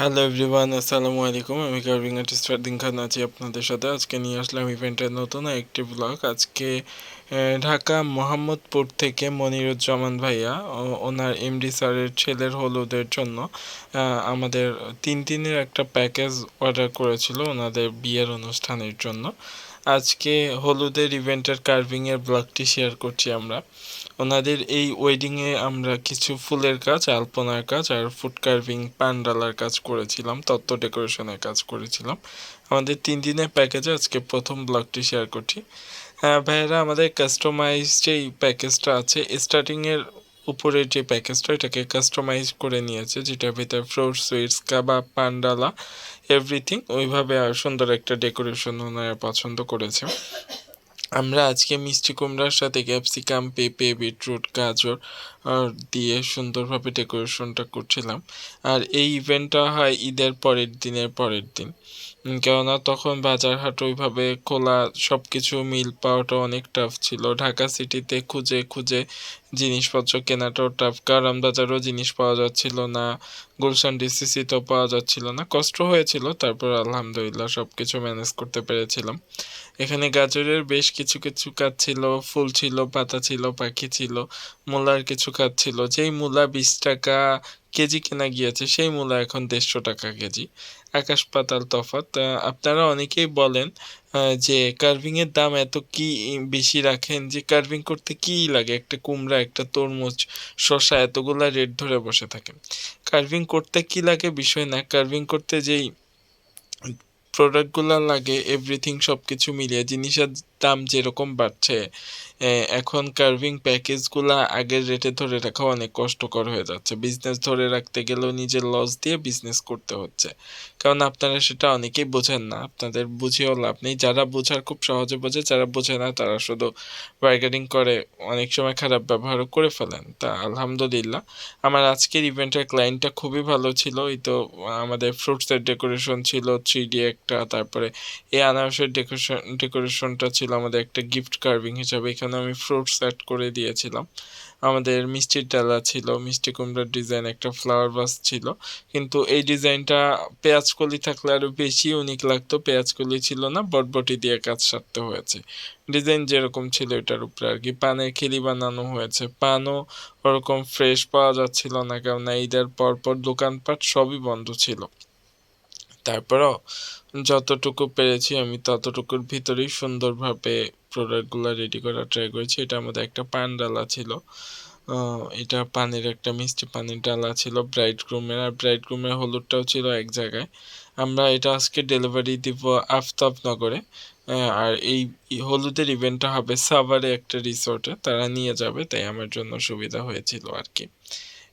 Hello everyone, আসসালামু আলাইকুম। আমি কার্ভিং আর্টিস্ট ফারদিন খান আছি আপনাদের সাথে। আজকে নিয়ে আসলাম ইভেন্টের নতুন একটি ব্লগ। আজকে ঢাকা মোহাম্মদপুর থেকে মনিরুজ্জামান ভাইয়া ওনার এমডি স্যারের ছেলের হলুদের জন্য আমাদের 3 দিনের একটা প্যাকেজ অর্ডার করেছিল ওনাদের বিয়ের অনুষ্ঠানের জন্য। আজকে হলুদের ইভেন্টের কার্ভিংয়ের ব্লগটি শেয়ার করছি আমরা। ওনাদের এই ওয়েডিংয়ে আমরা কিছু ফুলের কাজ, আলপনার কাজ আর ফুড কার্ভিং প্যান্ডালার কাজ করেছিলাম, তত্ত্ব ডেকোরেশনের কাজ করেছিলাম। আমাদের 3 দিনের প্যাকেজে আজকে প্রথম ব্লগটি শেয়ার করছি। ভাইয়েরা আমাদের কাস্টমাইজ যেই প্যাকেজটা আছে, স্টার্টিংয়ের উপরের যে প্যাকেজটা, এটাকে কাস্টমাইজ করে নিয়েছে, যেটার ভিতরে ফ্রুট সুইটস, কাবাব, পান্ডালা, এভরিথিং ওইভাবে আর সুন্দর একটা ডেকোরেশন ওনারা পছন্দ করেছে। আমরা আজকে মিষ্টি কুমড়ার সাথে ক্যাপসিকাম, পেঁপে, বিটরুট, গাজর দিয়ে সুন্দরভাবে ডেকোরেশনটা করছিলাম। আর এই ইভেন্টটা হয় ঈদের পরের দিন, কেননা তখন বাজার হাট ওইভাবে খোলা, সব কিছু মিল পাওয়াটা অনেক টাফ ছিল। ঢাকা সিটিতে খুঁজে খুঁজে জিনিসপত্র কেনাটাও টাফ, কারণ বাজারও জিনিস পাওয়া যাচ্ছিল না, গুলশান ডিসিসিতেও পাওয়া যাচ্ছিল না, কষ্ট হয়েছিল। তারপর আলহামদুলিল্লাহ সব কিছু ম্যানেজ করতে পেরেছিলাম। এখানে গাজরের বেশ কিছু কিছু কাজ ছিল, ফুল ছিল, পাতা ছিল, পাখি ছিল, মূলার কিছু কাজ ছিল। যেই মূলা 20 টাকা কেজি কেনা গিয়েছে, সেই মূলা এখন 150 টাকা কেজি। আকাশ পাতাল তফাৎ। আপনারা অনেকেই বলেন যে কার্ভিং এর দাম এত কি বেশি রাখেন, যে কার্ভিং করতে কি লাগে, একটা কুমড়া, একটা তরমুজ, শসা, এতগুলা রেট ধরে বসে থাকেন। কার্ভিং করতে কি লাগে বিষয় না, কার্ভিং করতে যেই প্রোডাক্টগুলো লাগে, এভরিথিং সব কিছু মিলিয়ে জিনিসের দাম যেরকম বাড়ছে, এখন কার্ভিং প্যাকেজগুলা আগের রেটে ধরে রাখা অনেক কষ্টকর হয়ে যাচ্ছে। বিজনেস ধরে রাখতে গেলেও নিজের লস দিয়ে বিজনেস করতে হচ্ছে, কারণ আপনারা সেটা অনেকেই বোঝেন না। আপনাদের বুঝিয়েও লাভ নেই। যারা বোঝার খুব সহজে বোঝে, যারা বোঝে না তারা শুধু বার্গেনিং করে, অনেক সময় খারাপ ব্যবহারও করে ফেলেন। তা আলহামদুলিল্লাহ আমার আজকের ইভেন্টের ক্লায়েন্টটা খুবই ভালো ছিল। এই তো আমাদের ফ্রুটসের ডেকোরেশন ছিল 3D একটা, তারপরে এই আনারসের ডেকোরেশনটা ছিল আমাদের একটা গিফট কার্ভিং হিসাবে, এখানে আমি ফ্রুটস অ্যাড করে দিয়েছিলাম। আমাদের মিষ্টির ডালা ছিল, মিষ্টি কুমড়ার ডিজাইন, একটা ফ্লাওয়ার ভাস ছিল, কিন্তু এই ডিজাইনটা পেঁয়াজকলি থাকলে আরো বেশি ইউনিক লাগতো। পেঁয়াজকলি ছিল না, বটবটি দিয়ে কাজ সারতে হয়েছে। ডিজাইন যেরকম ছিল এটার উপরে আর কি। পানের খিলি বানানো হয়েছে, পানও ওরকম ফ্রেশ পাওয়া যাচ্ছিল না, কেননা ঈদের পর দোকানপাট সবই বন্ধ ছিল। তারপরও যতটুকু পেরেছি আমি ততটুকুর ভিতরেই সুন্দরভাবে প্রোডাক্টগুলো রেডি করার ট্রাই করেছি। এটা আমাদের একটা পান ডালা ছিল, এটা পানির একটা মিষ্টি পানির ডালা ছিল ব্রাইড গ্রুমের, আর ব্রাইড গ্রুমের হলুদটাও ছিল এক জায়গায়। আমরা এটা আজকে ডেলিভারি দিব আফতাবনগরে। আর এই হলুদের ইভেন্টটা হবে সাভারে একটা রিসোর্টে, তারা নিয়ে যাবে, তাই আমার জন্য সুবিধা হয়েছিল আর কি।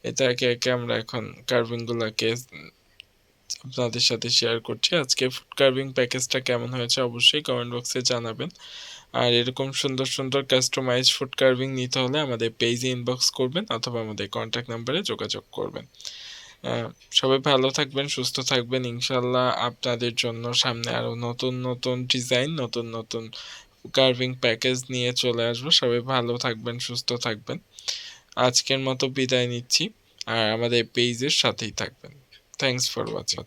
এটা একে একে আমরা এখন কার্ভিংগুলোকে আপনাদের সাথে শেয়ার করছি। আজকে ফুড কার্ভিং প্যাকেজটা কেমন হয়েছে অবশ্যই কমেন্ট বক্সে জানাবেন। আর এরকম সুন্দর সুন্দর কাস্টমাইজ ফুড কার্ভিং নিতে হলে আমাদের পেজে ইনবক্স করবেন অথবা আমাদের কন্ট্যাক্ট নাম্বারে যোগাযোগ করবেন। সবাই ভালো থাকবেন, সুস্থ থাকবেন। ইনশাল্লাহ আপনাদের জন্য সামনে আরো নতুন নতুন ডিজাইন, নতুন নতুন কার্ভিং প্যাকেজ নিয়ে চলে আসবো। সবাই ভালো থাকবেন, সুস্থ থাকবেন। আজকের মতো বিদায় নিচ্ছি, আর আমাদের পেজের সাথেই থাকবেন। Thanks for watching.